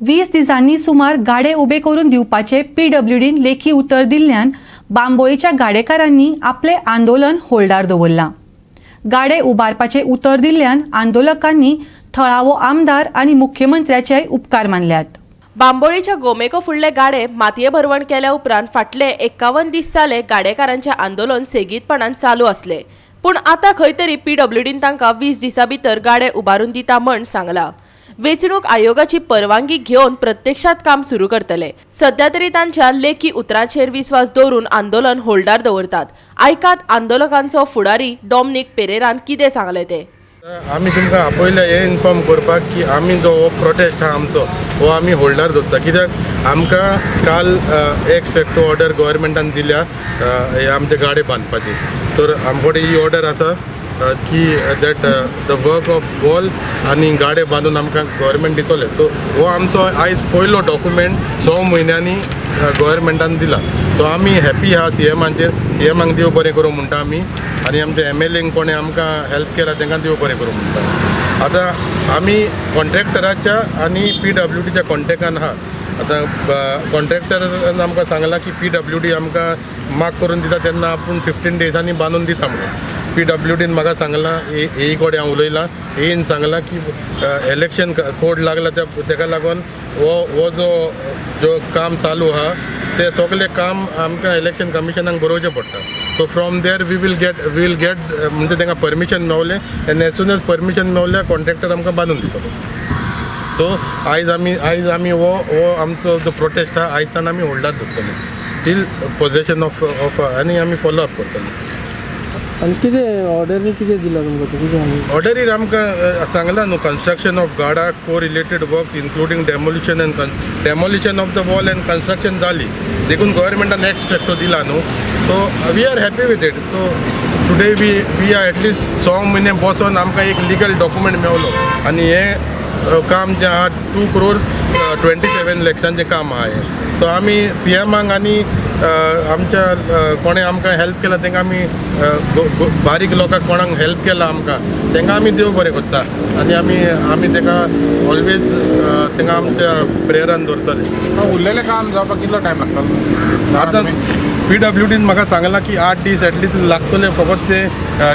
20 दिसांनी सुमार गाडे उबे करून दिवपाचे PWDन लेखी उतर दिल्ल्यान बांबोळीच्या गाडेकारांनी आपले आंदोलन होल्डार दवरला। गाडे उबारपाचे उतर दिल्ल्यान आंदोलकांनी थळावो आमदार आणि मुख्यमंत्र्याचे उपकार मानल्यात। बांबोळीच्या गोमेको फुडले गाडे मातये भरवण केल्या उपरांत फाटले 51 दीस जाले गाडेकारांचे आंदोलन सेगीतपणान चालू असले। पण आता खंय तरी PWDन तांकां 20 दिसां भितर गाडे उबारून दिता म्हण सांगला। वेंचणूक आयोगाची परवानगी घेवन प्रत्यक्षात काम सुरू करतले। सध्या तरी तांच्या लेखी उतरांचेर विश्वास दवरून आंदोलन होल्डार दवरतात। आयकात आंदोलकांचो फुडारी डॉमिनिक पेरेरान कितें सांगले ते। आमी तुमकां आपयले हे इन्फॉर्म करपाक की आमी जो प्रोटेस्ट हा आमचो हो आमी होल्डार दवरता, कित्याक आमकां काल एक्स फॅक्टो ऑर्डर गव्हर्मेंटान दिल्या हे आमचे गाडे बांदपाची। तर आमचे ही ऑर्डर आसा की that the work of wall आनी गाडे बांदून आमकां गव्हर्मेंट दितले। सो हो आमचो आयज पयलो डॉक्युमेंट 6 म्हयन्यांनी गव्हर्मेंटान दिला। सो आमी हॅपी आहा CMांचेर। CMांक देव बरें करूं म्हणटा आमी, आनी आमचे MLAंक कोणें आमकां हेल्प केला तांकां देव बरें करूं म्हणटा। आतां आमी कॉन्ट्रॅक्टराच्या आनी PWDच्या कॉन्टॅक्टान आहा। आतां कॉन्ट्रॅक्टरान आमकां सांगलां की PWD आमकां मार्क करून दिता तेन्ना आपूण 15 डेजांनी बांदून दिता म्हणून। PWDन म्हाका सांगलां, ए कडेन हांव उलयलां, एन सांगलां की इलेक्शन कोड लागला तेका लागून हो जो काम चालू आहा ते सगळें काम आमकां इलेक्शन कमिशनाक बरोवचें पडटा। So from there we will get म्हणजे तांकां परमिशन मेवलें, and as soon as permission मेवल्यार कॉन्ट्रॅक्टर आमकां बांदून दितलो। सो आयज आमी हो आमचो जो प्रोटेस्ट आहा आयजच्यान आमी होल्डार दवरतले टील पोजेशन ऑफ आनी आमी फॉलो अप करतले। आणि कितें ऑर्डरी कितें दिला तुमकां? ऑर्डरीर आमकां सांगलां न्हू, कन्स्ट्रक्शन ऑफ गाडा को related work including demolition of the wall and construction जाली, देखून गव्हर्मेंटान एक्स फॅक्टो दिला न्हू। So we are happy with it. So today we are at least 6 म्हयने बसून आमकां एक लिगल डॉक्युमेंट मेवलो, आनी हे काम जें आहा 2,27 लाखांचें काम आहा हें। सो आमी CMांक आनी आमच्या कोणें आमकां हेल्प केला तांकां आमी बारीक लोकांक कोणाक हेल्प केला आमकां तांकां आमी देव बरें करता, आनी आमी तांकां ऑलवेज तांकां आमच्या प्रेयरान दवरतले। उरलेलें काम जावपाक कितलो टायम लागतलो? आतां PWDन म्हाका सांगलां की 8 दीस एटलीस्ट लागतले फकत ते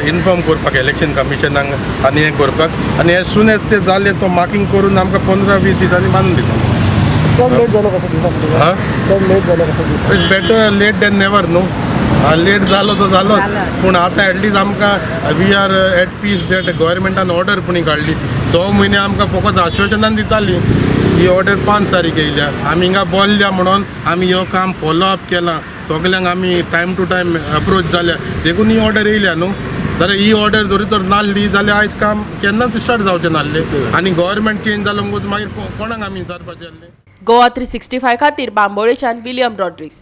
इन्फॉर्म करपाक इलेक्शन कमिशनाक आनी हें करपाक, आनी एज सून एज ते जालें तो मार्किंग करून आमकां 15-20 दिसांनी बांदून दिता। चड लेट जालो कसो दिसता? चड लेट जालो कसो दिसता? It's better late than never न्हू। लेट जालो तो जालो, पूण आतां एटलीस्ट आमकां we are at peace that गव्हर्मेंटान ऑर्डर पुणी काडली। 6 म्हयने आमकां फकत आश्वासनान दिताली, ही ऑर्डर 5 तारीख येयल्या, आमी हिंगा बोल्ल्या म्हणून आमी हो काम फॉलो अप केला, सगल्यांक आमी टायम टू टायम अप्रोच जाल्या, देखून ही ऑर्डर येयल्या न्हू। जाल्यार ही ऑर्डर जरी तर नासली जाल्यार आयज काम केन्नाच स्टार्ट जावचें नासलें, आनी गव्हर्मेंट चेंज जालो म्हणून मागीर कोणाक आमी विचारपाचें आसलें। गोवा 365 खातीर बांबोळेच्यान विलियम रॉड्रिग्स।